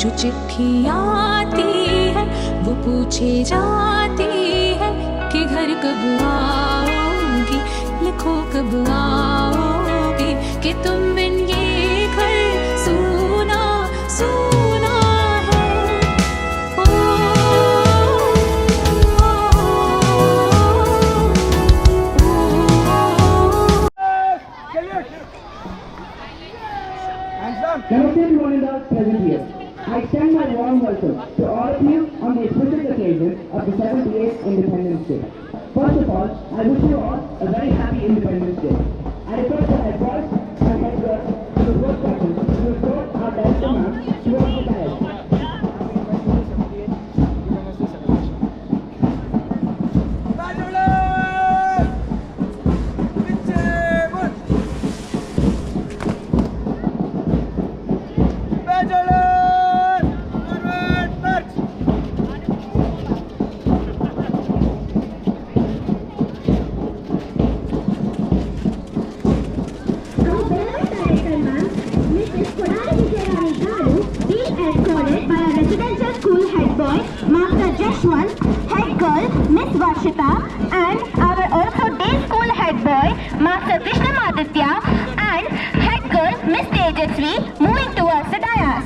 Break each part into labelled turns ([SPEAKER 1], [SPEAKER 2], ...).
[SPEAKER 1] जो चिट्ठी आती है वो पूछे जाती है कि घर कब आओगी, लिखो कब आओगी, कि तुम बिन ये घर सूना सूना है।
[SPEAKER 2] Connected volunteers present here, I extend my warm welcome to all of you on the special occasion of the 78th Independence Day. First of all, I wish you all a very happy Independence Day. I request the head boys and head girls to the first section to escort our director ma'am towards the dais.
[SPEAKER 3] Master Jashwant, head girl Miss Varshita, and our also day school head boy Master Krishnamaditya and head girl Miss Tejasvi moving towards the dais.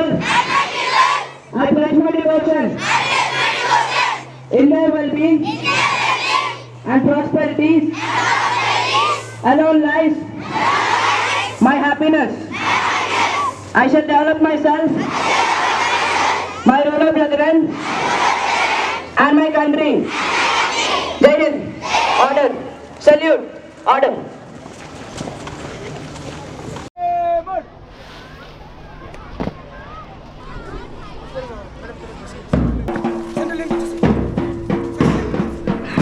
[SPEAKER 2] principles I pledge my devotion in their well-being and prosperities alone lies my happiness. I shall develop myself, my fellow brethren, and my country. Jai Hind. Order. Salute. Order.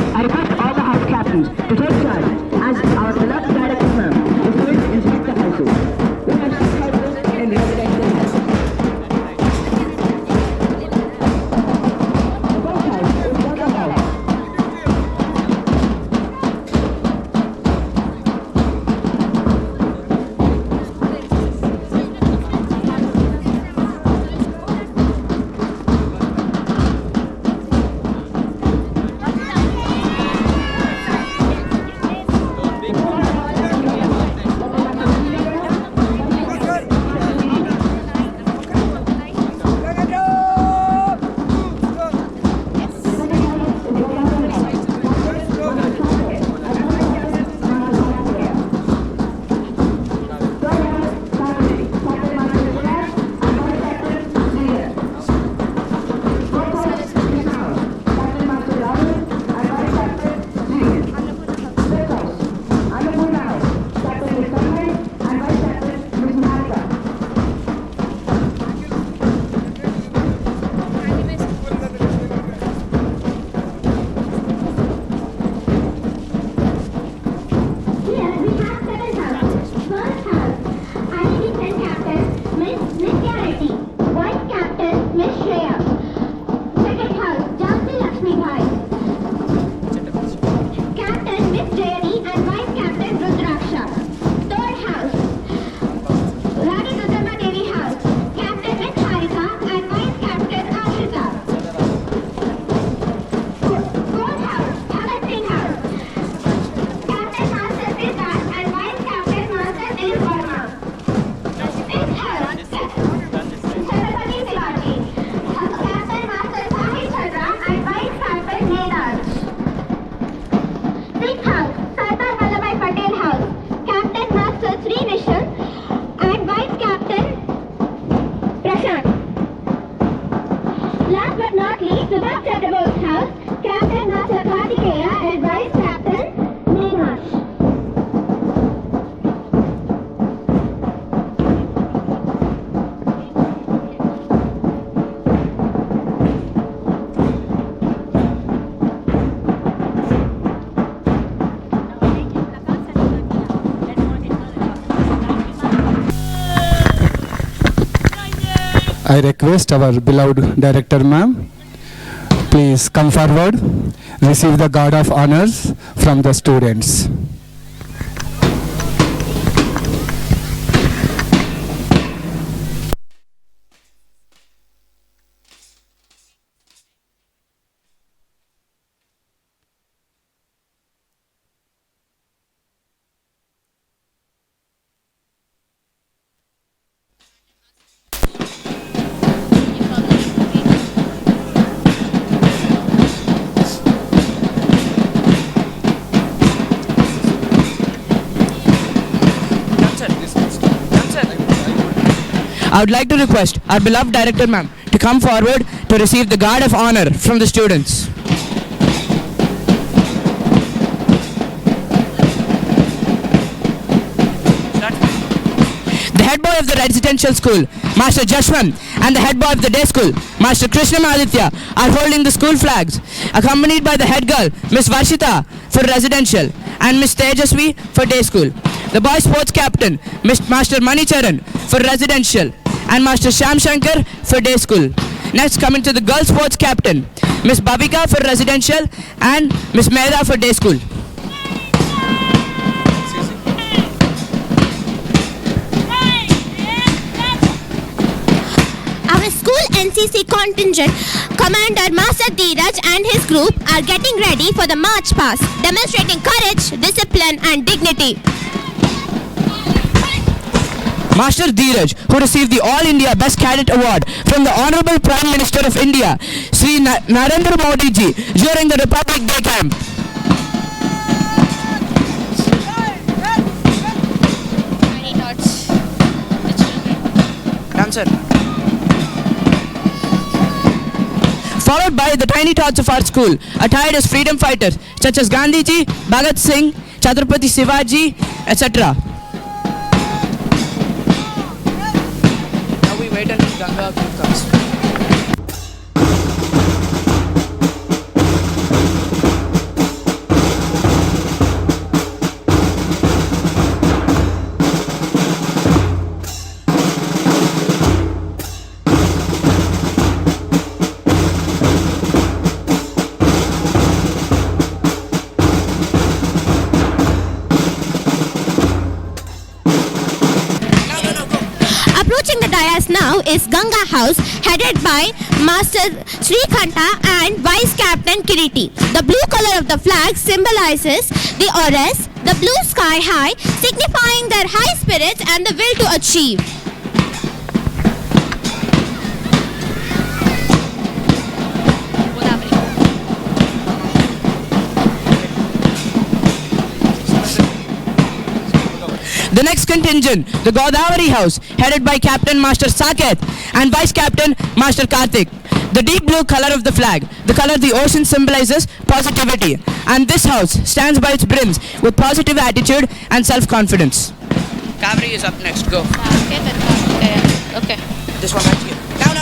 [SPEAKER 2] I request all the house captains to take charge as our beloved director ma'am is going to inspect the houses. We have 6 houses in residential house. The first house is Water House.
[SPEAKER 4] I request our beloved director ma'am, please come forward, receive the guard of honors from the students.
[SPEAKER 5] I would like to request our beloved director ma'am to come forward to receive the guard of honor from the students. The head boy of the residential school, Master Jashwan, and the head boy of the day school, Master Krishna Aditya, are holding the school flags, accompanied by the head girl, Miss Varshita, for residential, and Miss Tejasvi for day school. The boy sports captain, Master Manicharan, for residential, and Master Sham Shankar for day school. Next, coming to the girl sports captain, Miss Babika for residential, and Miss Mehra for day school.
[SPEAKER 3] Our school NCC contingent commander Master Dheeraj and his group are getting ready for the march past, demonstrating courage, discipline and dignity.
[SPEAKER 5] Master Dheeraj, who received the All India Best Cadet Award from the Honorable Prime Minister of India, Sri Narendra Modi ji, during the Republic Day camp. Answer. Followed by the tiny tots of our school, attired as freedom fighters such as Gandhiji, Bhagat Singh, Chhatrapati Shivaji, etc. Now we wait until Ganga comes.
[SPEAKER 3] Approaching the dais now is Ganga House, headed by Master Srikanta and Vice Captain Kiriti. The blue color of the flag symbolizes the Aures, the blue sky high, signifying their high spirits and the will to achieve.
[SPEAKER 5] The next contingent, the Godavari House, headed by Captain Master Saket and Vice Captain Master Karthik. The deep blue color of the flag, the color of the ocean, symbolizes positivity, and this house stands by its brims with positive attitude and self-confidence. Kaveri is up next, go.
[SPEAKER 3] Okay.
[SPEAKER 5] This one right here. No.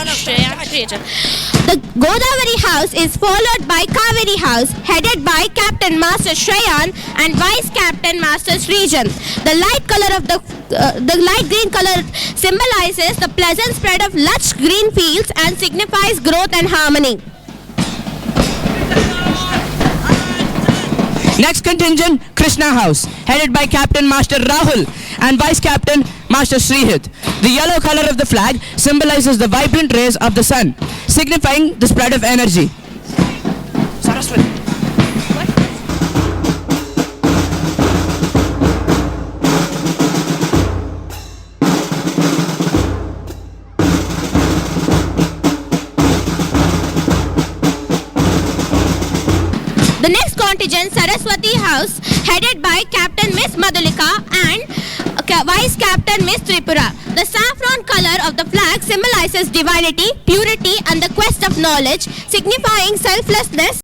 [SPEAKER 3] The Godavari House is followed by Kaveri House, headed by Captain Master Shreyan and Vice Captain Master Srijan. The light green color symbolizes the pleasant spread of lush green fields and signifies growth and harmony.
[SPEAKER 5] Next contingent, Krishna House, headed by Captain Master Rahul and Vice Captain Master Srihit. The yellow color of the flag symbolizes the vibrant rays of the sun, signifying the spread of energy. Saraswati.
[SPEAKER 3] The next contingent, Saraswati House, headed by Captain Miss Madhulika and Vice Captain Miss Tripura. The saffron color of the flag symbolizes divinity, purity and the quest of knowledge, signifying selflessness.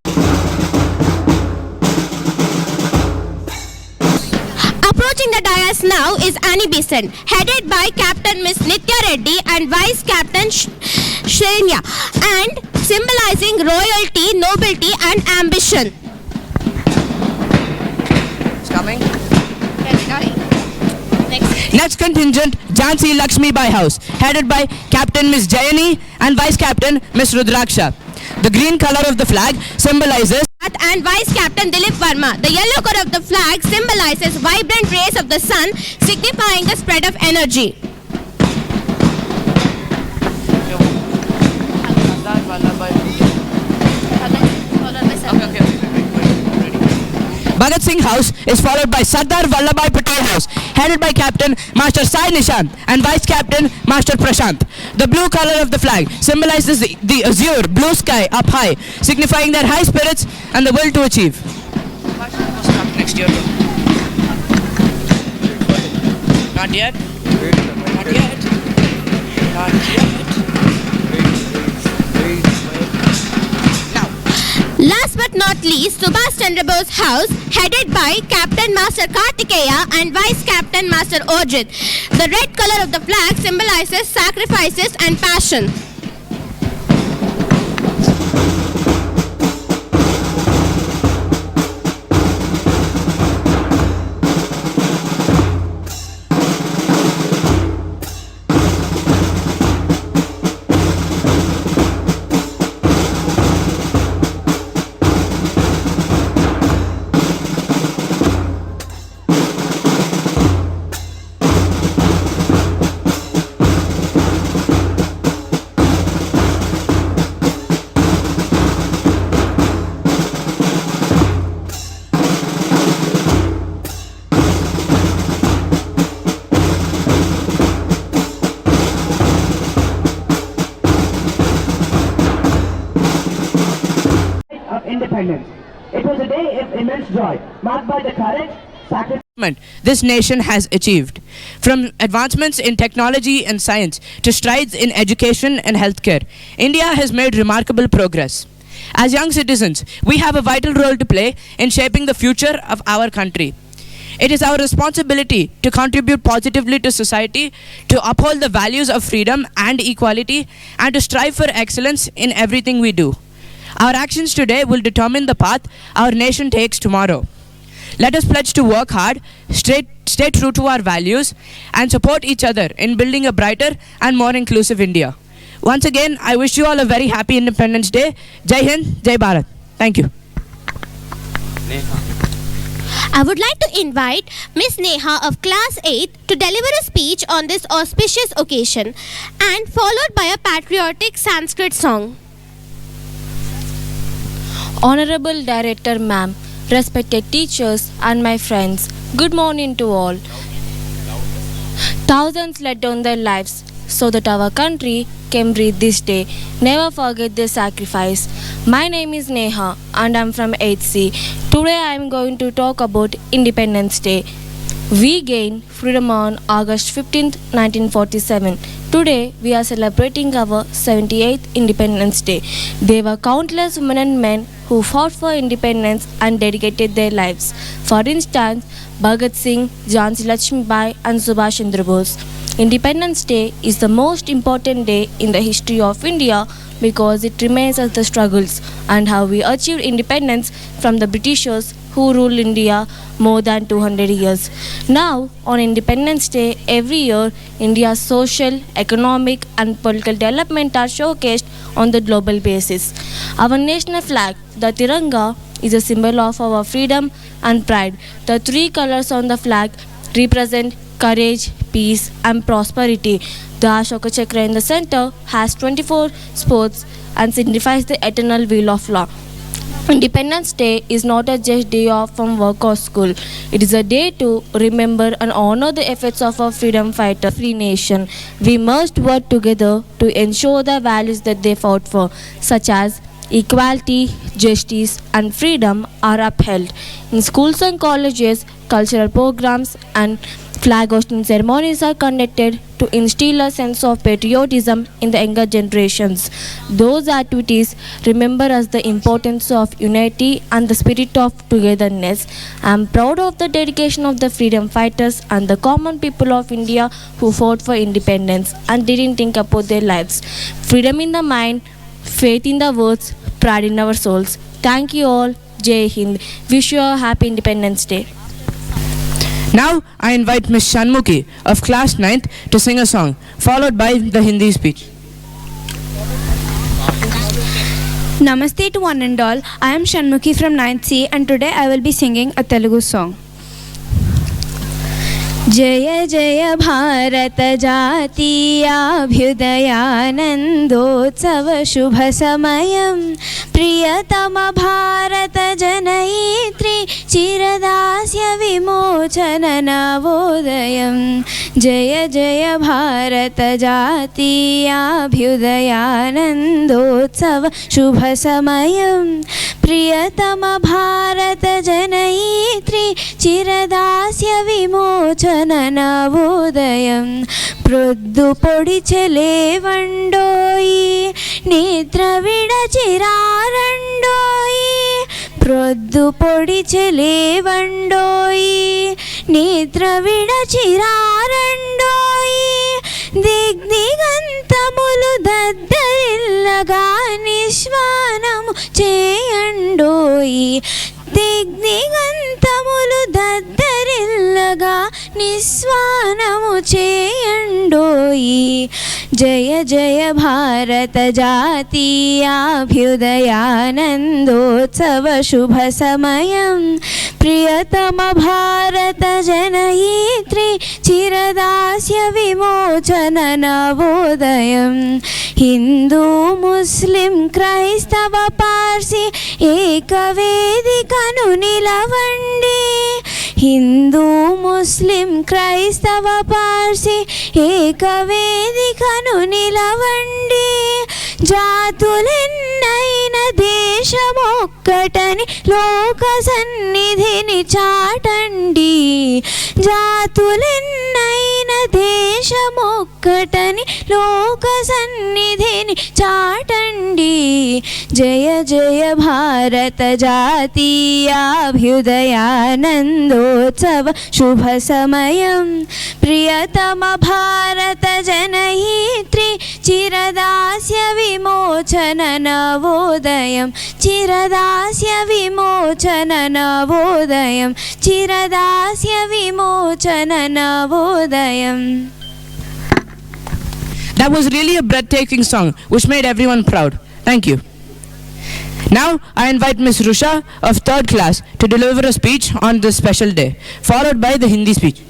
[SPEAKER 3] Approaching the dais now is Annie Besant, headed by Captain Miss Nitya Reddy and Vice Captain Shrenya, and symbolizing royalty, nobility and ambition.
[SPEAKER 5] It's coming. Next contingent, Jhansi Lakshmi Bai House, headed by Captain Miss Jayani and Vice Captain Miss Rudraksha. The green color of the flag symbolizes
[SPEAKER 3] And Vice Captain Dilip Verma. The yellow color of the flag symbolizes vibrant rays of the sun, signifying the spread of energy.
[SPEAKER 5] Bhagat Singh House is followed by Sardar Vallabhbhai Patel House, headed by Captain Master Sai Nishant and Vice Captain Master Prashant. The blue color of the flag symbolizes the azure blue sky up high, signifying their high spirits and the will to achieve. Next year. Not yet. Not yet. Not yet.
[SPEAKER 3] Last but not least, Subhash Chandra Bose House, headed by Captain Master Kartikeya and Vice Captain Master Ojit. The red color of the flag symbolizes sacrifices and passion.
[SPEAKER 2] independence. It was a day of immense joy, marked by the courage, sacrifice,
[SPEAKER 5] this nation has achieved. From advancements in technology and science to strides in education and healthcare, India has made remarkable progress. As young citizens, we have a vital role to play in shaping the future of our country. It is our responsibility to contribute positively to society, to uphold the values of freedom and equality, and to strive for excellence in everything we do. Our actions today will determine the path our nation takes tomorrow. Let us pledge to work hard, stay true to our values, and support each other in building a brighter and more inclusive India. Once again, I wish you all a very happy Independence Day. Jai Hind, Jai Bharat. Thank you.
[SPEAKER 3] I would like to invite Miss Neha of Class 8 to deliver a speech on this auspicious occasion and followed by a patriotic Sanskrit song.
[SPEAKER 6] Honorable Director Ma'am, respected teachers and my friends, good morning to all. Thousands laid down their lives so that our country can breathe this day. Never forget their sacrifice. My name is Neha and I'm from 8C. Today I am going to talk about Independence Day. We gained freedom on August 15th, 1947. Today we are celebrating our 78th Independence Day. There were countless women and men who fought for independence and dedicated their lives. For instance, Bhagat Singh, Jhansi Lakshmibai and Subhash Chandra Bose. Independence Day is the most important day in the history of India because it reminds us the struggles and how we achieved independence from the Britishers who ruled India more than 200 years. Now, on Independence Day, every year, India's social, economic and political development are showcased on the global basis. Our national flag, the Tiranga, is a symbol of our freedom and pride. The three colors on the flag represent courage, peace and prosperity. The Ashoka Chakra in the center has 24 spots and signifies the eternal wheel of law. Independence Day is not a just day off from work or school. It is a day to remember and honor the efforts of our freedom fighter, free nation. We must work together to ensure the values that they fought for, such as equality, justice and freedom are upheld. In schools and colleges, cultural programs and flag hosting ceremonies are conducted to instill a sense of patriotism in the younger generations. Those activities remember us the importance of unity and the spirit of togetherness. I am proud of the dedication of the freedom fighters and the common people of India who fought for independence and didn't think about their lives. Freedom in the mind, faith in the words, pride in our souls. Thank you all. Jai Hind. Wish you a happy Independence Day.
[SPEAKER 5] Now I invite Ms. Shanmukhi of class 9th to sing a song, followed by the Hindi speech.
[SPEAKER 7] Namaste to one and all. I am Shanmukhi from 9th C and today I will be singing a Telugu song. जय जय भारत जातीयाभ्युदयानन्दोत्सव शुभ समयं प्रियतम भारत जनयित्री चिरदास्य विमोचन नवोदयं जय जय भारत जातीयाभ्युदयानन्दोत्सव शुभ समयं प्रियतम भारत जनयित्री चिरदास्य विमोचन నవోదయం ప్రొద్దు పొడిచెలేవండోయి నిద్ర విడచిరారండోయి ప్రొద్దు పొడిచెలేవండోయి నిద్ర విడచిరారండోయి దిగ్దిగంతములు దద్దరిల్లగా నిశ్వానము చేయండోయి దిగ్దిగంతములు దద్దరిల్లగా నిస్వానము చేయండోయి జయ జయ భారత జాతీయాభ్యుదయానందోత్సవ శుభ సమయం ప్రియతమ భారత జనయిత్రి చిరదాస్య విమోచన నవోదయం హిందూ ముస్లిం క్రైస్తవ పార్సీ ఏకవేదికను నిలవండి హిందూ ముస్లిం క్రైస్తవ పార్సీ ఏకవేదికను నిలవండి జాతులెన్నైన దేశమొక్క మొక్కటని లోక సన్నిధిని చాటండి జాతులెన్నైన దేశమొక్కటని లోక సన్నిధిని చాటండి జయ జయ భారత జాతీయాభ్యుదయానందోత్సవ శుభ సమయం ప్రియతమ భారత జనయిత్రి చిరదాస్య విమోచన నవోదయం చిరదాస్య విమోచన నవోదయం చిరదాస్య విమోచన నవోదయం.
[SPEAKER 5] That was really a breathtaking song which made everyone proud. Thank you. Now I invite Miss Rusha of 3rd class to deliver a speech on this special day, followed by the Hindi speech.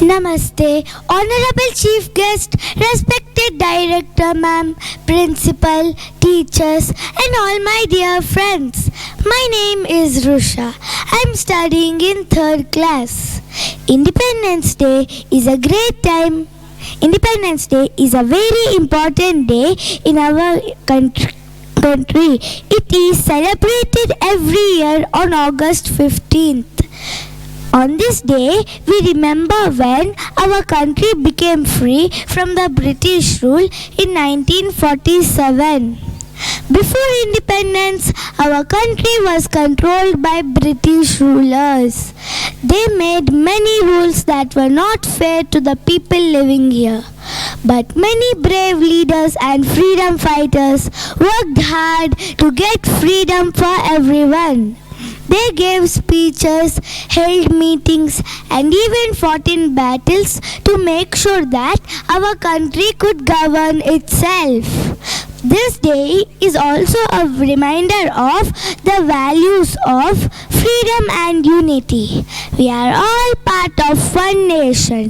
[SPEAKER 3] Namaste, Honorable Chief Guest, respected Director Ma'am, Principal, teachers and all my dear friends. My name is Rusha. I am studying in 3rd class. Independence Day is a great time. Independence Day is a very important day in our country. It is celebrated every year on August 15th. On this day, we remember when our country became free from the British rule in 1947. Before independence, our country was controlled by British rulers. They made many rules that were not fair to the people living here. But many brave leaders and freedom fighters worked hard to get freedom for everyone. They gave speeches, held meetings, and even fought in battles to make sure that our country could govern itself. This day is also a reminder of the values of freedom and unity. We are all part of one nation,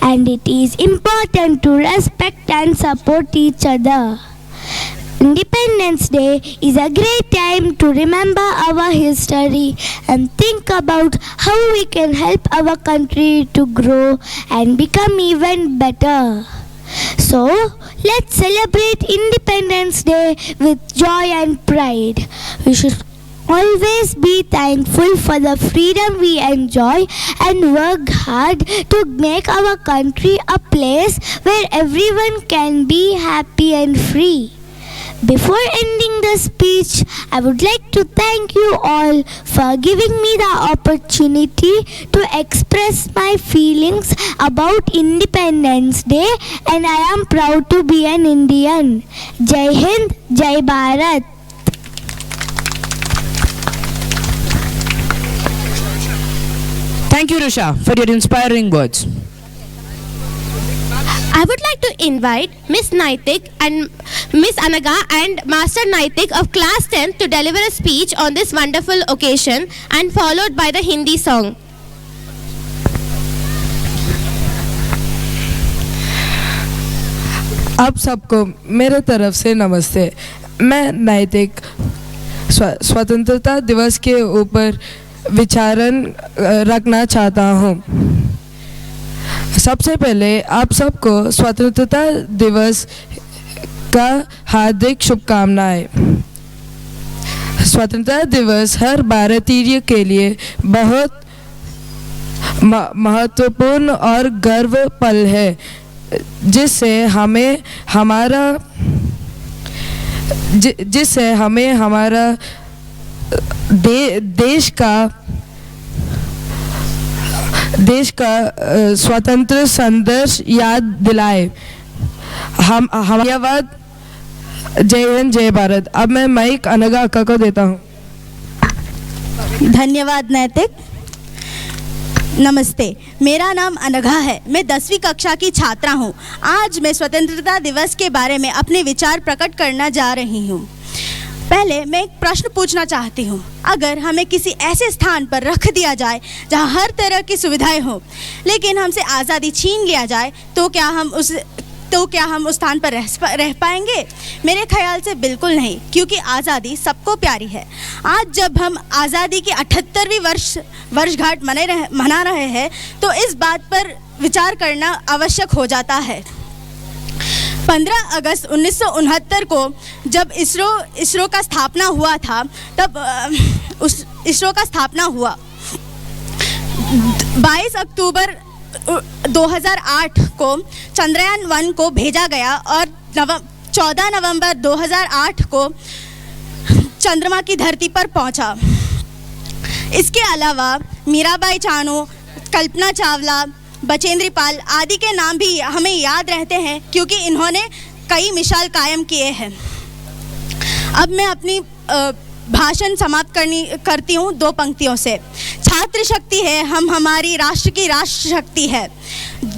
[SPEAKER 3] and it is important to respect and support each other. Independence Day is a great time to remember our history and think about how we can help our country to grow and become even better. So, let's celebrate Independence Day with joy and pride. We should always be thankful for the freedom we enjoy and work hard to make our country a place where everyone can be happy and free. Before ending the speech, I would like to thank you all for giving me the opportunity to express my feelings about Independence Day, and I am proud to be an Indian. Jai Hind, Jai Bharat.
[SPEAKER 5] Thank you, Rusha, for your inspiring words.
[SPEAKER 3] I would like to invite Miss Naitik and Miss Anaga and Master Naitik of class 10th to deliver a speech on this wonderful occasion and followed by the Hindi song.
[SPEAKER 8] आप सबको मेरे तरफ से नमस्ते। मैं नैतिक स्वतंत्रता दिवस के ऊपर विचारण रखना चाहता हूँ। सबसे पहले आप सबको स्वतंत्रता दिवस का हार्दिक शुभकामनाएं। स्वतंत्रता दिवस हर भारतीय के लिए बहुत महत्वपूर्ण और गर्व पल है, जिससे हमें हमारा देश का स्वतंत्र संघर्ष याद दिलाए। धन्यवाद। जय हिंद, जय भारत। अब मैं माइक अनगा अक्का को देता हूँ।
[SPEAKER 9] धन्यवाद नैतिक। नमस्ते, मेरा नाम अनघा है। मैं 10वीं कक्षा की छात्रा हूँ। आज मैं स्वतंत्रता दिवस के बारे में अपने विचार प्रकट करना जा रही हूँ। पहले मैं एक प्रश्न पूछना चाहती हूँ। अगर हमें किसी ऐसे स्थान पर रख दिया जाए जहाँ हर तरह की सुविधाएं हों, लेकिन हमसे आज़ादी छीन लिया जाए, तो क्या हम उस स्थान पर रह पाएंगे? मेरे ख्याल से बिल्कुल नहीं, क्योंकि आज़ादी सबको प्यारी है। आज जब हम आज़ादी की 78वीं वर्षगांठ मना रहे हैं, तो इस बात पर विचार करना आवश्यक हो जाता है। 15 अगस्त 1969 को जब इसरो का स्थापना हुआ था, तब उस इसरो का स्थापना हुआ। 22 अक्टूबर 2008 को चंद्रयान 1 को भेजा गया और 14 नवंबर 2008 को चंद्रमा की धरती पर पहुंचा। इसके अलावा मीराबाई चानू, कल्पना चावला, बचेंद्री पाल आदि के नाम भी हमें याद रहते हैं, क्योंकि इन्होंने कई मिसाल कायम किए हैं। अब मैं अपनी भाषण समाप्त करती हूँ 2 पंक्तियों से। छात्र शक्ति है हम हमारी राष्ट्र की राष्ट्र शक्ति है।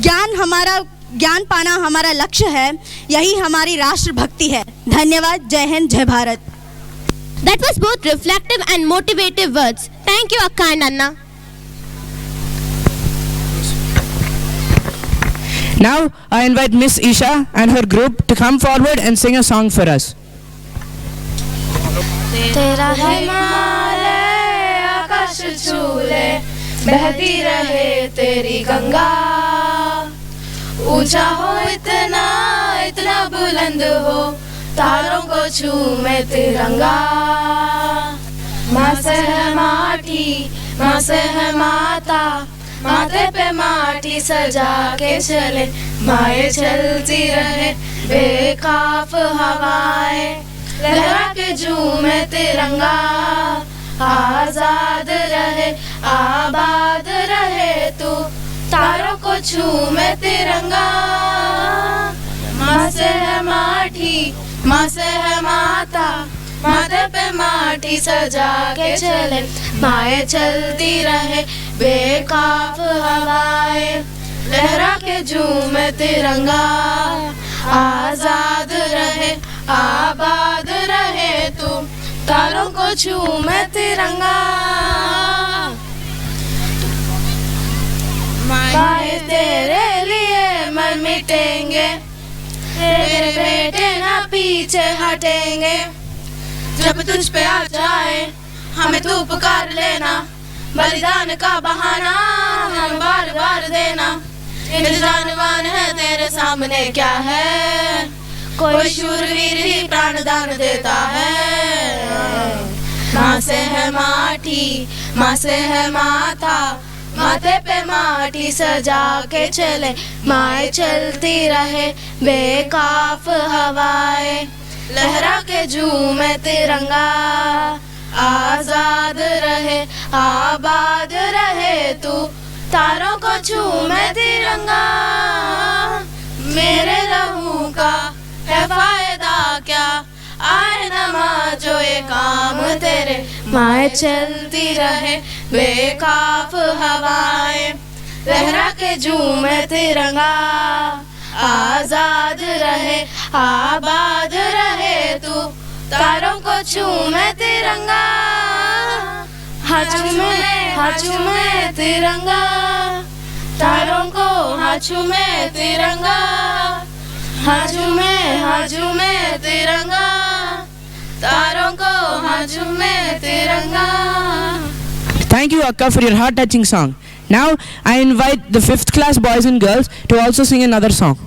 [SPEAKER 9] ज्ञान पाना हमारा लक्ष्य है, यही हमारी राष्ट्र भक्ति है। धन्यवाद। जय हिंद, जय Bharat.
[SPEAKER 3] That was both reflective and motivative words. Thank you, Akka and Anna.
[SPEAKER 5] Now I invite Miss Isha and her group to come forward and sing a song for us.
[SPEAKER 6] तेरा हिमालय आकाश छूले, बहती रहे तेरी गंगा, ऊंचा हो इतना इतना बुलंद हो, तारों को छूमे तिरंगा। माँ से है माटी, माँ से है माता, माथे पे माटी सजा के चले, माए चलती रहे बेखौफ हवाएं, लहरा के झूमे तिरंगा। आजाद रहे आबाद रहे तू, तारों को छूमे तिरंगा। माँ से है माटी, माँ से है माता, माथे पे माटी सजा के चले, माए चलती रहे बेखौफ हवाएं, लहरा के झूमे तिरंगा। आजाद रहे आबाद रहे तू, तारों को छूमे तिरंगा। माए तेरे लिए मर मिटेंगे, तेरे बेटे ना पीछे हटेंगे। जब तुझ पे आ जाए हमें तू पुकार लेना, बलिदान का बहाना हम बार बार देना। जानवान है तेरे सामने क्या है, कोई शूरवीर ही प्राणदान देता है। माँ से है माटी, माँ से है माता, माथे पे माटी सजा के चले, माए चलती रहे बेखौफ हवाएं, लहरा के झूमे तिरंगा। आजाद रहे आबाद रहे तू, तारों को छूमे तिरंगा। मेरे लहू का है फायदा क्या, आए न जो ये काम तेरे, माए चलती रहे बेखौफ हवाएं, लहरा के झूमे तिरंगा। आजाद रहे आबाद रहे तू, तारों को छूमे तिरंगा। हाथ चूमे तिरंगा, तारों को हाथ चूमे तिरंगा। हाथ चूमे तिरंगा, तारों को हाथ चूमे तिरंगा।
[SPEAKER 5] Thank you, Akka, for your heart-touching song. Now I invite the 5th class boys and girls to also sing another song.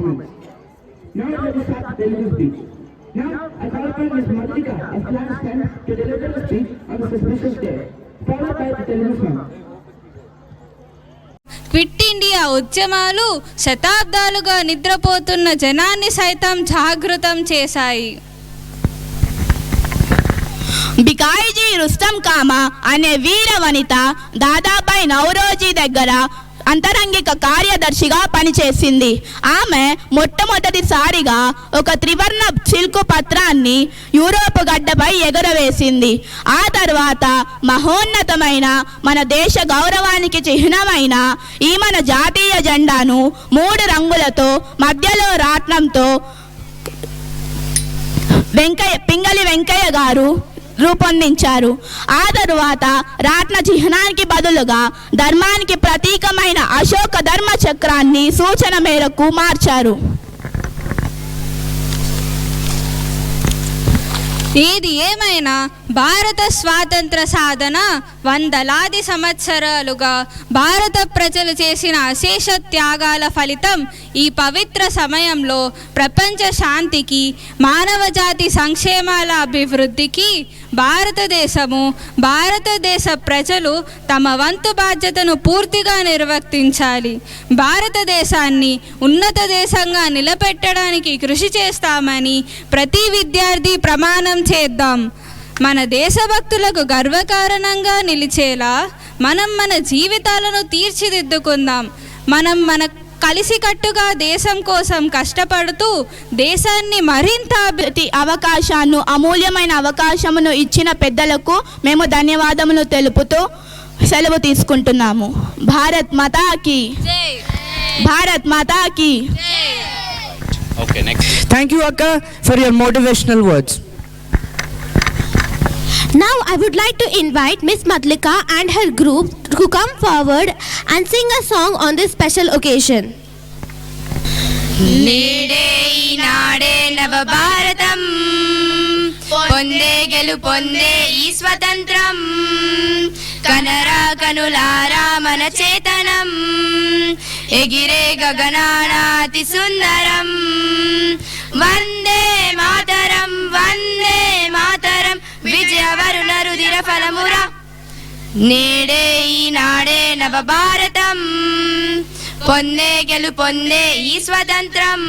[SPEAKER 2] performance. Now let us start the Telugu speech. Now I call upon Ms. Madhulika of class 10 to deliver the speech on this auspicious day, followed by the Telugu song.
[SPEAKER 10] Quit India ఉద్యమాలు శతాబ్దాలుగా నిద్రపోతున్న జనాన్ని సైతం జాగృతం చేశాయి.
[SPEAKER 5] బికాయిజీ Rustam comma అనే వీర వనిత దాదాపై నౌరోజీ దగ్గర అంతరంగిక కార్యదర్శిగా పనిచేసింది. ఆమె మొట్టమొదటిసారిగా ఒక త్రివర్ణ సిల్కు పత్రాన్ని యూరోపు గడ్డపై ఎగురవేసింది. ఆ తర్వాత మహోన్నతమైన మన దేశ గౌరవానికి చిహ్నమైన ఈ మన జాతీయ జెండాను 3 రంగులతో మధ్యలో రాట్నంతో పింగళి వెంకయ్య గారు రూపొందించారు. ఆ తరువాత రాట్న చిహ్నానికి బదులుగా ధర్మానికి ప్రతీకమైన అశోక ధర్మ చక్రాన్ని సూచన మేరకు మార్చారు.
[SPEAKER 10] ఏది ఏమైనా భారత స్వాతంత్ర సాధన వందలాది సంవత్సరాలుగా భారత ప్రజలు చేసిన అశేష త్యాగాల ఫలితం. ఈ పవిత్ర సమయంలో ప్రపంచ శాంతికి, మానవ జాతి సంక్షేమాల అభివృద్ధికి భారతదేశ ప్రజలు తమ వంతు బాధ్యతను పూర్తిగా నిర్వర్తించాలి. భారతదేశాన్ని ఉన్నత దేశంగా నిలబెట్టడానికి కృషి చేస్తామని ప్రతి విద్యార్థి ప్రమాణం చేద్దాం. మన దేశభక్తులకు గర్వకారణంగా నిలిచేలా మనం మన జీవితాలను తీర్చిదిద్దుకుందాం. మన కలిసికట్టుగా దేశం కోసం కష్టపడుతూ దేశాన్ని మరింత
[SPEAKER 5] అవకాశాన్ని అమూల్యమైన అవకాశమును ఇచ్చిన పెద్దలకు మేము ధన్యవాదములు తెలుపుతూ సెలవు తీసుకుంటున్నాము. భారత్ మాతాకి జై. భారత్ మాతాకి జై.
[SPEAKER 11] Okay, next.
[SPEAKER 5] Thank you, Akka, for your motivational words.
[SPEAKER 3] Now I would like to invite Miss Madhulika and her group to come forward and sing a song on this special occasion.
[SPEAKER 10] నేడే ఈనాడే నవ భారతం పొందే గెలుపొందే ఈ స్వతంత్రం కనరా కనులారా మన చేతనం ఎగిరే గగనానాతి సుందరం వందే మాతరం వందే మాతరం విజయవరుణ రుధిర ఫలమురా. నేడే ఈనాడే నవ భారతం పొందే గెలుపొందే ఈ స్వతంత్రం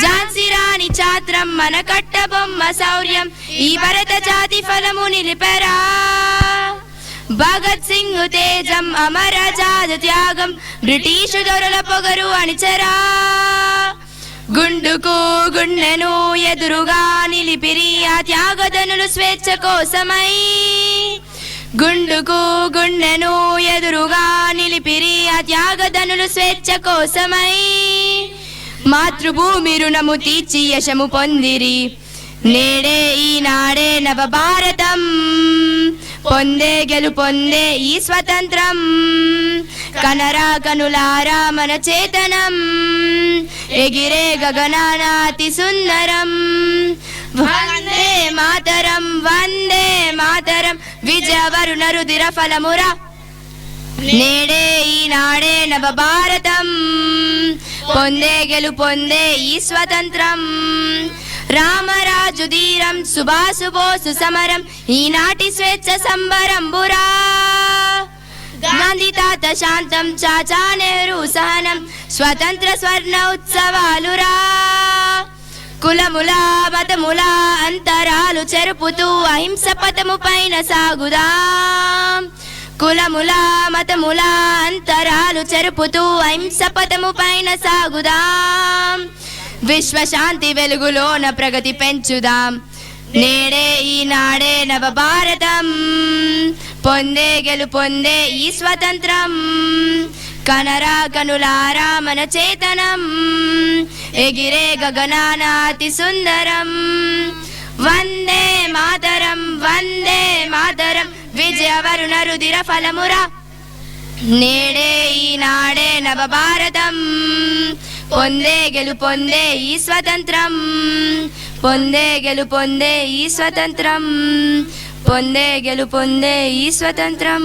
[SPEAKER 10] ఝాన్సీ రాణి ఛాత్రం మన కట్టబొమ్మ శౌర్యం ఈ భరత జాతి ఫలము నిలిపెరా. భగత్ సింగ్ తేజం అమర జాత త్యాగం బ్రిటిషు దొరల పొగరు అణిచెరా. గుండుకు గుండెను ఎదురుగా నిలిపిరి ఆ త్యాగధనులు స్వేచ్ఛ కోసమై. గుండుకు గుండెను ఎదురుగా నిలిపిరి ఆ త్యాగధనులు స్వేచ్ఛ కోసమై. మాతృభూమి రుణము తీర్చి యశము పొందిరి. నేడే ఈనాడే నవ భారతం పొందే గెలుపొందే ఈ స్వతంత్రం కనరా కనులారా మన చేతనం ఎగిరే గగనానాతి సుందరం వందే మాతరం వందే మాతరం విజయవరుణ రుధిర ఫలమురా. నేడే ఈనాడే నవ భారతం పొందే గెలుపొందే ఈ స్వతంత్రం రామరాజు ధీరం సుభాసు బోసు సమరం ఈనాటి స్వేచ్ఛ సంబరంబురా. గాంధీ తాత శాంతం చాచా నెహ్రూ సహనం స్వతంత్ర స్వర్ణ ఉత్సవాలురా. కులముల మతముల అంతరాలు చెరుపుతూ అహింస పథము పైన సాగుదాం. కులముల మతముల అంతరాలు చెరుపుతూ అహింస పథము పైన సాగుదాం. విశ్వశాంతి వెలుగులోన ప్రగతి పెంచుదాం. నేడే ఈనాడే నవ భారతం పొందే గెలుపొందే ఈ స్వతంత్రం కనరా కనులారా మన చేతనం ఎగిరే గగనానాతి సుందరం వందే మాతరం వందే మాతరం విజయవరుణ రుధిర ఫలమురా. నేడే ఈనాడే నవ భారతం పొందే గెలుపొందే ఈ స్వతంత్రం పొందే గెలుపొందే ఈ స్వతంత్రం పొందే గెలుపొందే ఈ స్వతంత్రం.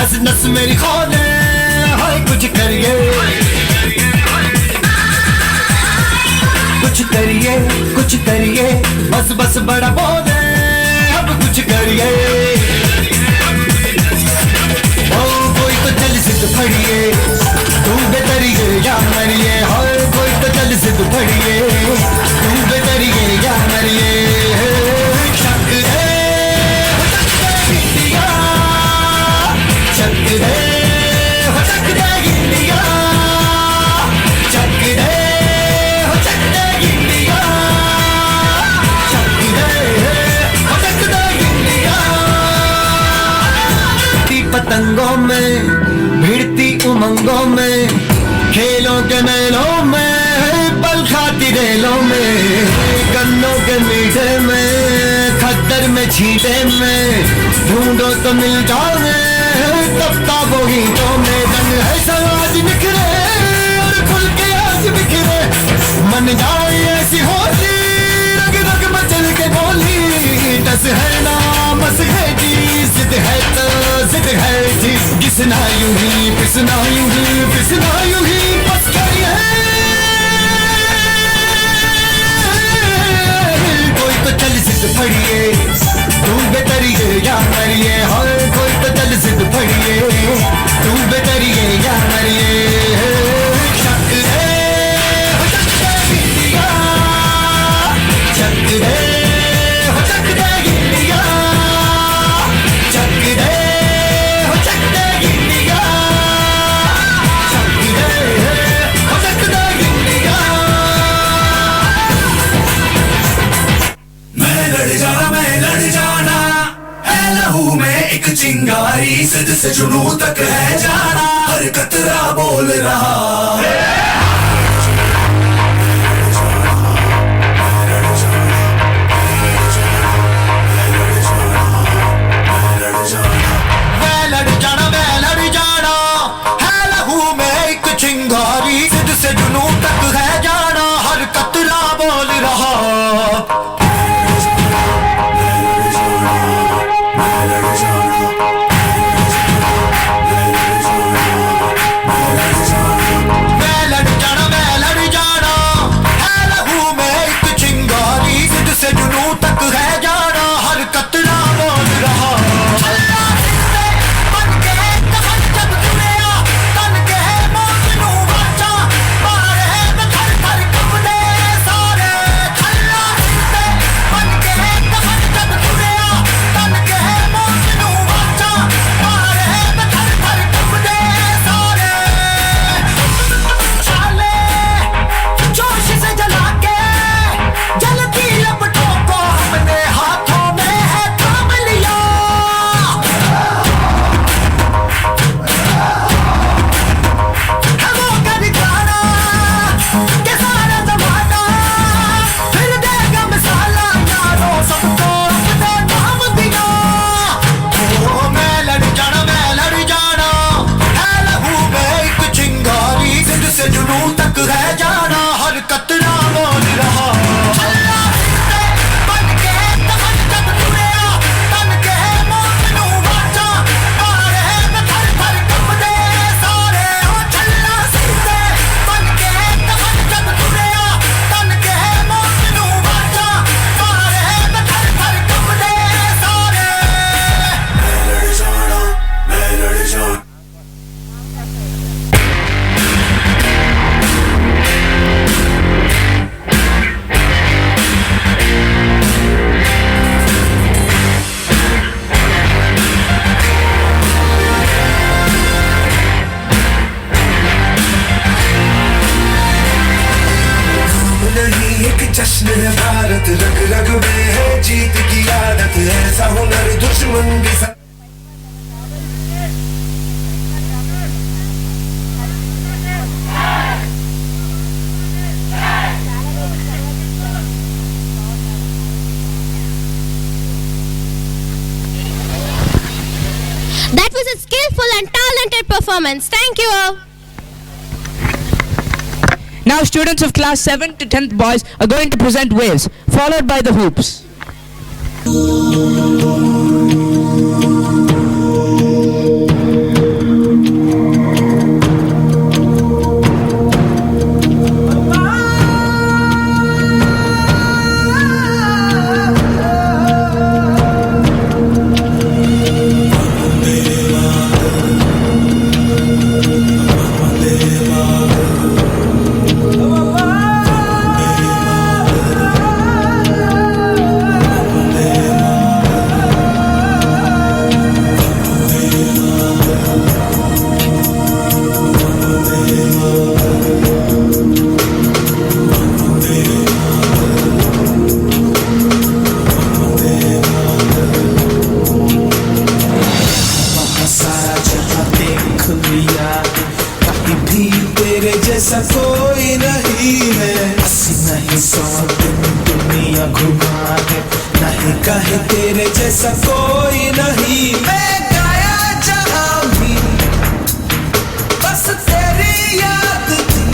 [SPEAKER 12] नस नस मेरी खोले हाय कुछ करिए कुछ करिए बस बस बड़ा बोले अब कुछ करिए ओ कोई तो चल सिद्ध फड़िए तू बेतरिए या मरिए हाय कोई तो चल सिद्ध फड़िए तू बेतरिए या मरिए शक दे इंडिया शक दे इंडिया शक दे पतंगों में भिड़ती उमंगों में खेलों के मेलों में पल खाती रेलों में गन्नों के मीठे में खद्दर में छींटे में ढूंढो तो मिल जाओगे तब ताबो गीतों में रंग है समाज निखरे और खुल के आज बिखरे मन जाए ऐसी होली रग रग मचल के बोली दस है ना बस है जी जिद है तो जिद है जी घिसना यूं ही पिसना यूं ही पिसना यूं ही बस करिए कोई तो चल जिद फड़िए तू बेतरिए या मरिए हर कोई तो चल जिद फड़िए तू बेतरिए या मरिए शक दे इंडिया शक दे चिंगारी सिद्ध से जुनू तक है जाना हर कतरा बोल रहा मैं लड़ जाना है लहू में एक चिंगारी सिद्ध से जुनू तक है जाना हर कतरा बोल रहा जश्न है भारत रग रग में है जीत की आदत ऐसा हुनर दुश्मन भी
[SPEAKER 3] That was a skillful and talented performance. Thank you all.
[SPEAKER 5] Now students of class 7 to 10th boys are going to present waves, followed by the hoops.
[SPEAKER 12] कहे तेरे जैसा कोई नहीं, मैं गाया जहां भी बस तेरी याद थी,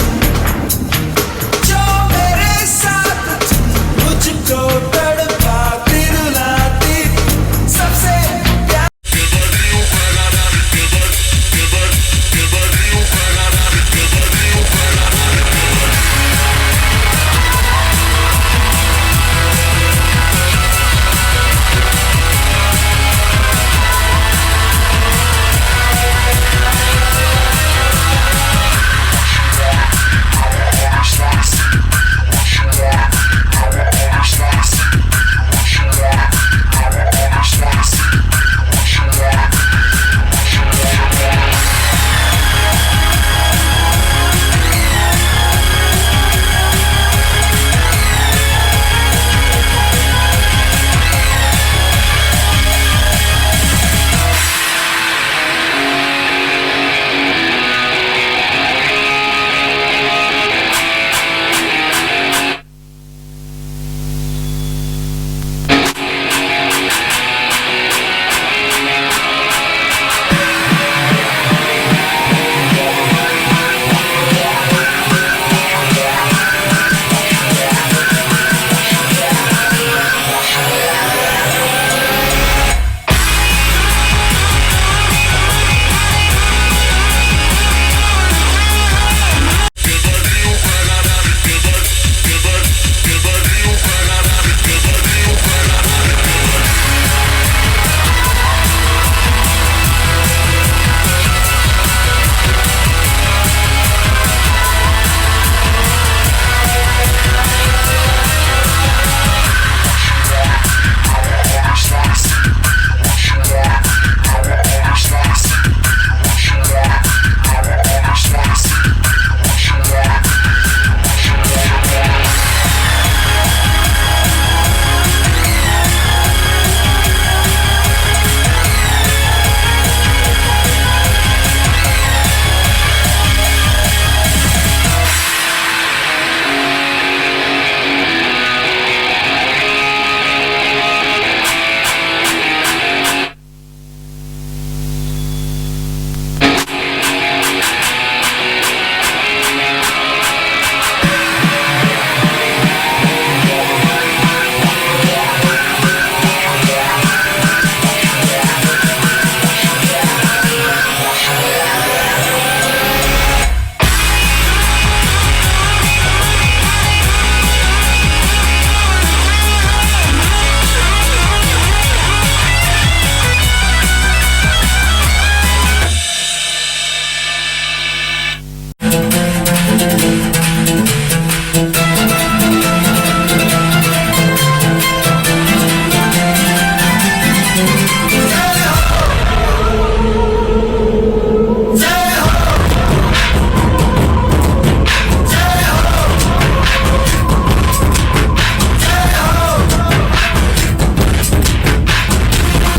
[SPEAKER 12] जो मेरे साथ थी, मुझको तड़पाती रुलाती सबसे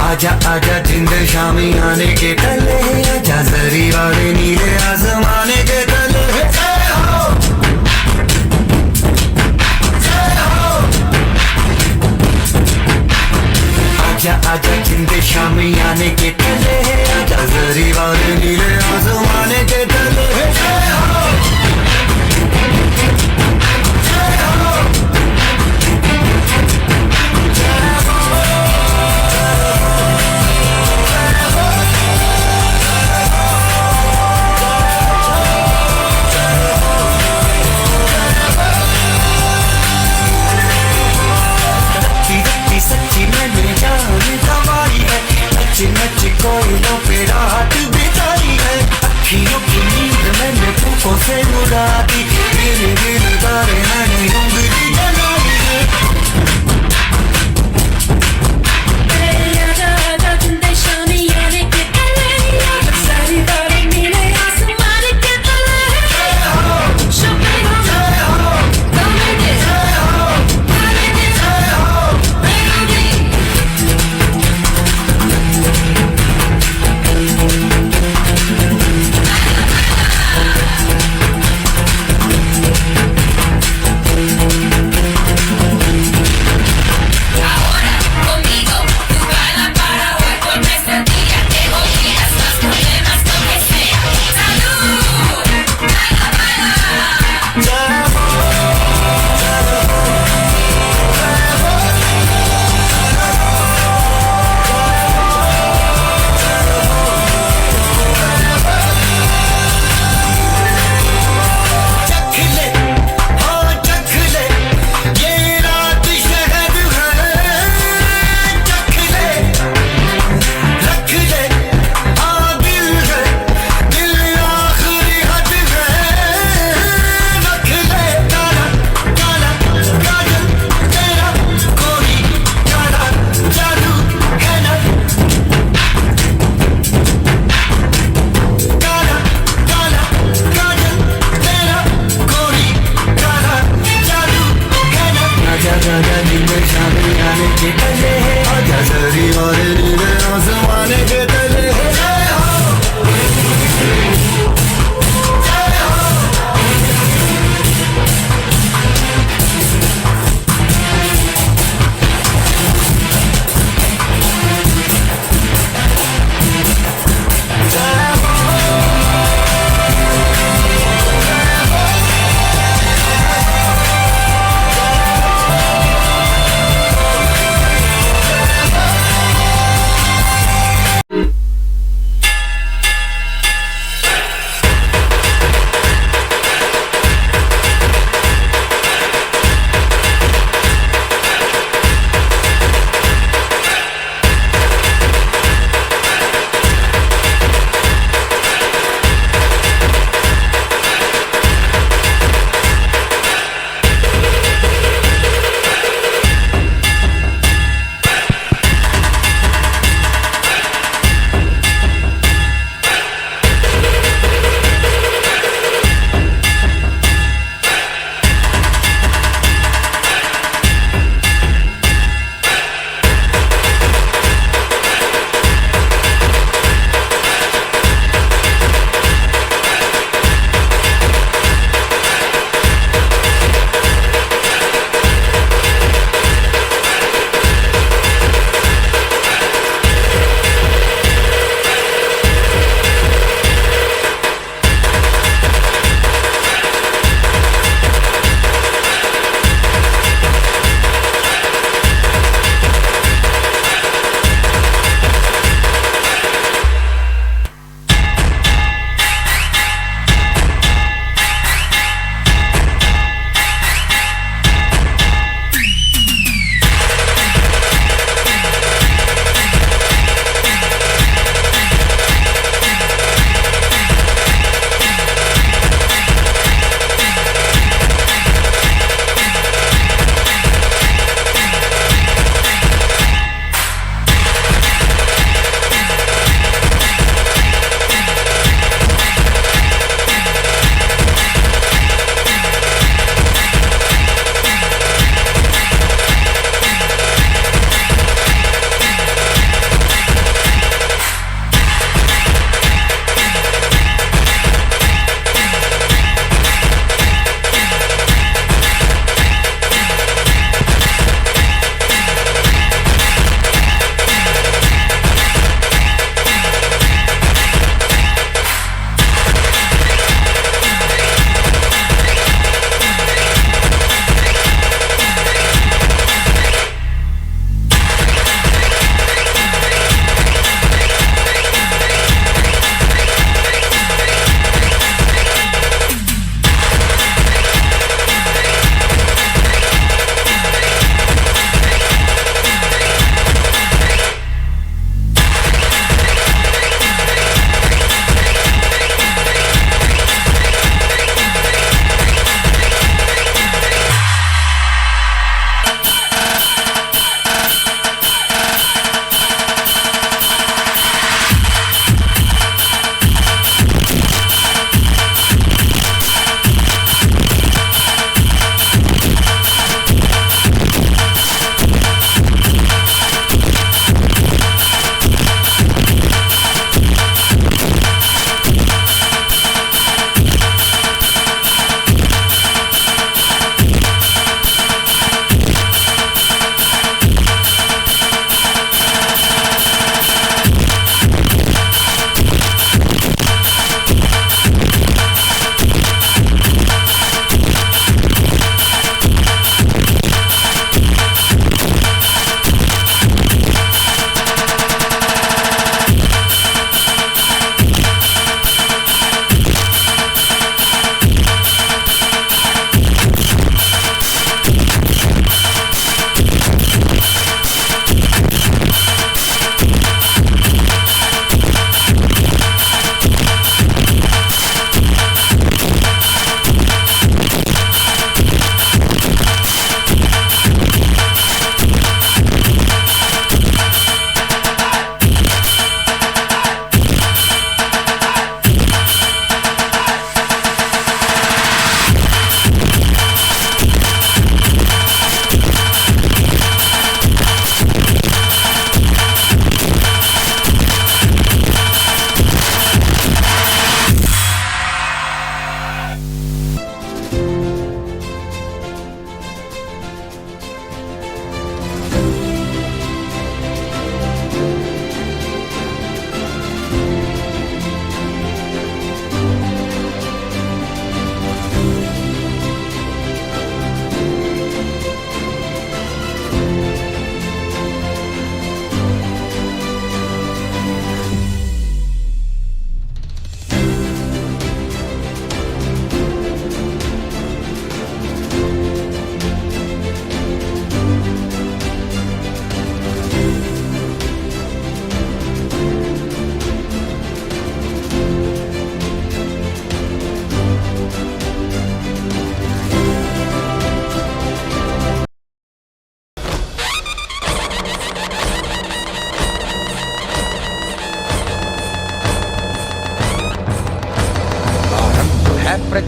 [SPEAKER 12] आजा आजा जिंद शामी आने के तले, आजा जरी वाले नीले आसमाने के तले, जय हो जय हो। आजा आजा जिंद शामी आने के तले, आजा जरी वाले नीले आसमाने के तले, जय हो जय हो। सच्ची मैंने जान थमाई है, अच्छी नच्ची कोयलों पे रात बिताई है, अखियों की नींद मैंने तुमको आजा गली में शामिल आने के तले आजा जरी और नीले आसमाने के तले जय हो जय हो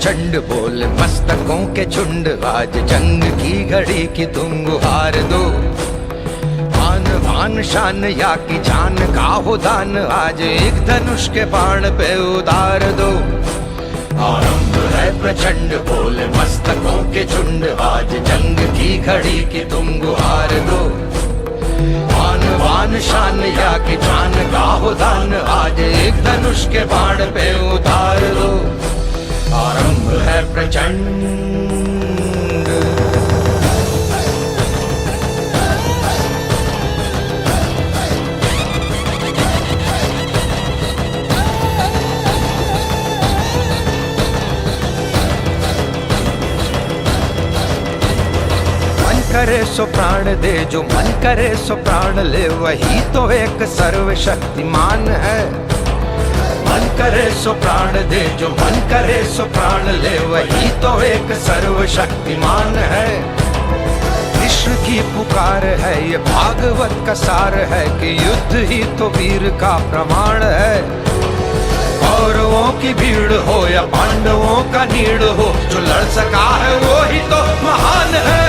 [SPEAKER 13] प्रचंड बोल मस्तकों के झुंड, आज जंग की घड़ी की तुम गुहार दो। आन बान शान या की जान का हो दान, आज एक धनुष के बाण पे उतार दो। आरंभ है प्रचंड बोल मस्तकों के झुंड, आज जंग की घड़ी की तुम गुहार दो। आन बान शान या की जान का हो दान, आज एक धनुष के बाण पे उतार दो। आरंभ है प्रचंड। करे सो प्राण दे, जो मन करे सो प्राण ले, वही तो एक सर्वशक्तिमान है। मन करे सो प्राण दे, जो मन करे सो प्राण ले, वही तो एक सर्वशक्तिमान है। विश्व की पुकार है ये भागवत का सार है, कि युद्ध ही तो वीर का प्रमाण है। कौरवों की भीड़ हो या पांडवों का नीड़ हो, जो लड़ सका है वो ही तो महान है।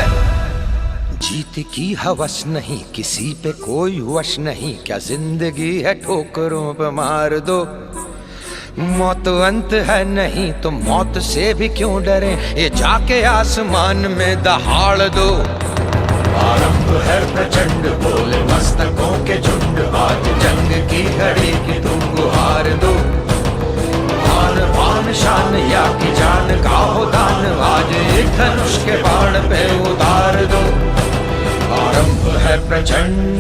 [SPEAKER 13] जीत की हवस नहीं, किसी पे कोई वश नहीं, क्या जिंदगी है ठोकरों पे मार दो। मौत अंत है नहीं तो मौत से भी क्यों डरे, ये जाके आसमान में दहाड़ दो। आरंभ है प्रचंड बोल मस्तकों के झुंड, आज जंग की घड़ी की तुम गुहार दो। आन बान शान या की जान का हो दान, आज एक धनुष के बाण पे उतार दो। आरंभ है प्रचंड।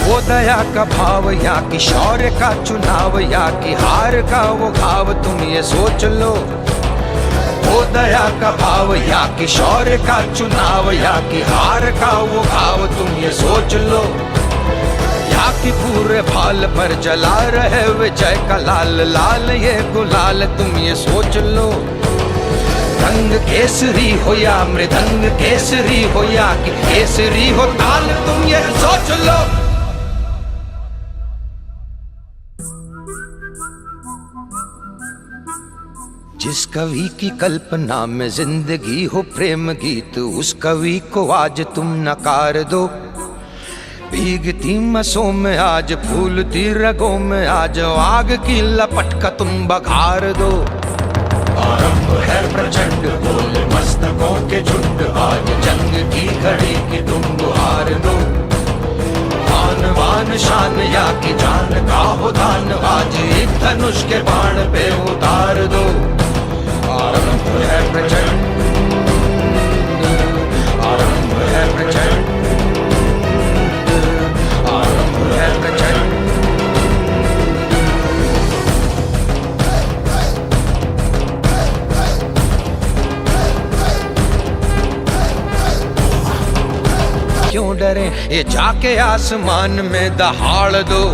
[SPEAKER 13] वो दया का भाव या कि शौर्य का चुनाव, या कि हार का वो घाव, तुम ये सोच लो। वो दया का भाव या कि शौर्य का चुनाव, या कि हार का वो घाव, तुम ये सोच लो। या कि पूरे भाल पर जला रहे विजय का लाल लाल ये गुलाल, तुम ये सोच लो। रंग केसरी हो या मृदंग केसरी हो, या कि केसरी हो ताल, तुम ये सोच लो। जिस कवि की कल्पना में जिंदगी हो प्रेम गीत, उस कवि को आज तुम नकार दो। भीगती मसों में आज फूलती रगों में आज आग की लपट का तुम बघार दो। आरंभ है प्रचंड बोल मस्तकों के झुंड, आज जंग की घड़ी की तुम गुहार दो। आन बान शान या की जान का हो दान, आज एक धनुष के बाण पे उतार दो। आरंभ है प्रचंड, आरंभ है प्रचंड, आरंभ है प्रचंड। क्यों डरे, ये जाके आसमान में दहाड़ दो।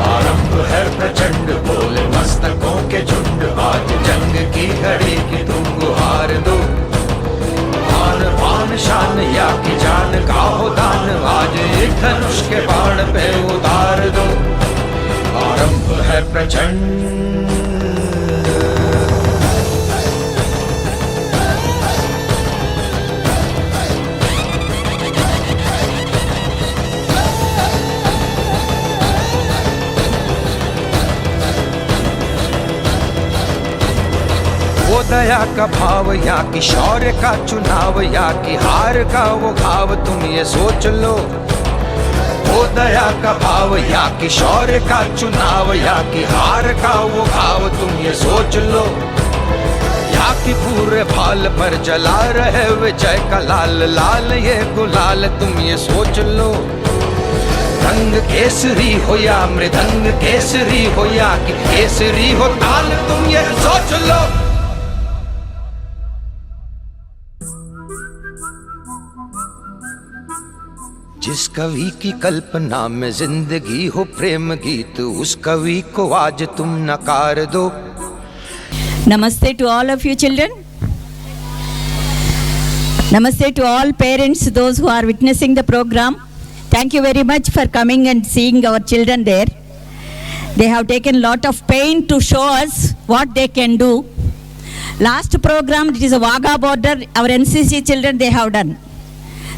[SPEAKER 13] आरंभ है प्रचंड बोल मस्तकों के झुंड, आज जंग की घड़ी की तुम गुहार दो। आन बान शान या की जान का हो दान, आज एक धनुष के बाण पे उतार दो। आरंभ है प्रचंड। वो दया का भाव या कि शौर्य का चुनाव, या कि हार का वो घाव, तुम ये सोच लो। वो दया का भाव या कि शौर्य का चुनाव, या कि हार का वो घाव, तुम ये सोच लो। या कि पूरे भाल पर जला रहे विजय का लाल लाल ये गुलाल, तुम ये सोच लो। रंग केसरी हो या मृदंग केसरी हो, या कि केसरी हो ताल, तुम ये सोच लो। जिस कवि की कल्पना में जिंदगी हो प्रेम गीत, उस कवि को आज तुम नकार दो।
[SPEAKER 14] Namaste to all of you children. Namaste to all parents, those who are witnessing the program. Thank you very much for coming and seeing our children there. They have taken a lot of pain to show us what they can do. Last program, it is a Wagah border, our NCC children, they have done.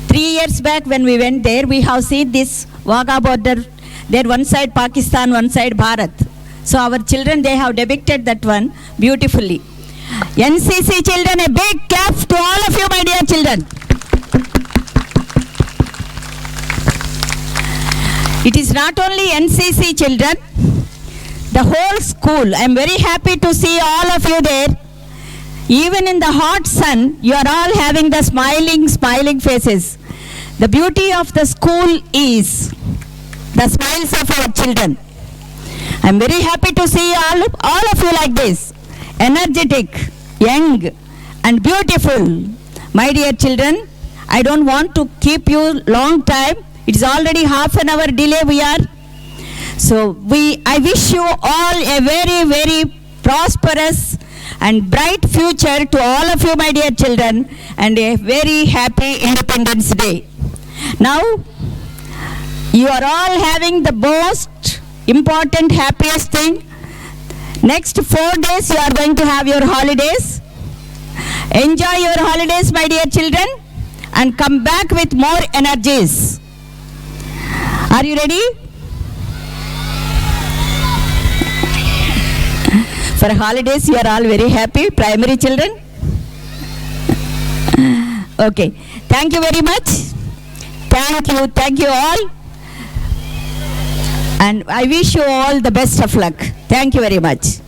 [SPEAKER 14] 3 years back when we went there, we have seen this Wagah border, there one side Pakistan, one side Bharat. So our children, they have depicted that one beautifully. NCC children, a big clap to all of you, my dear children. It is not only NCC children, the whole school. I am very happy to see all of you there. Even in the hot sun, you are all having the smiling faces. The beauty of the school is the smiles of our children. I am very happy to see all of you like this, energetic, young and beautiful. My dear children, I don't want to keep you long time. It is already half an hour delay we are. So I wish you all a very, very prosperous and bright future to all of you, my dear children, and a very happy Independence Day. Now, you are all having the most important, happiest thing. Next 4 days, you are going to have your holidays. Enjoy your holidays, my dear children, and come back with more energies. Are you ready? For holidays, you are all very happy, primary children. Okay, thank you very much. Thank you all. And I wish you all the best of luck. Thank you very much.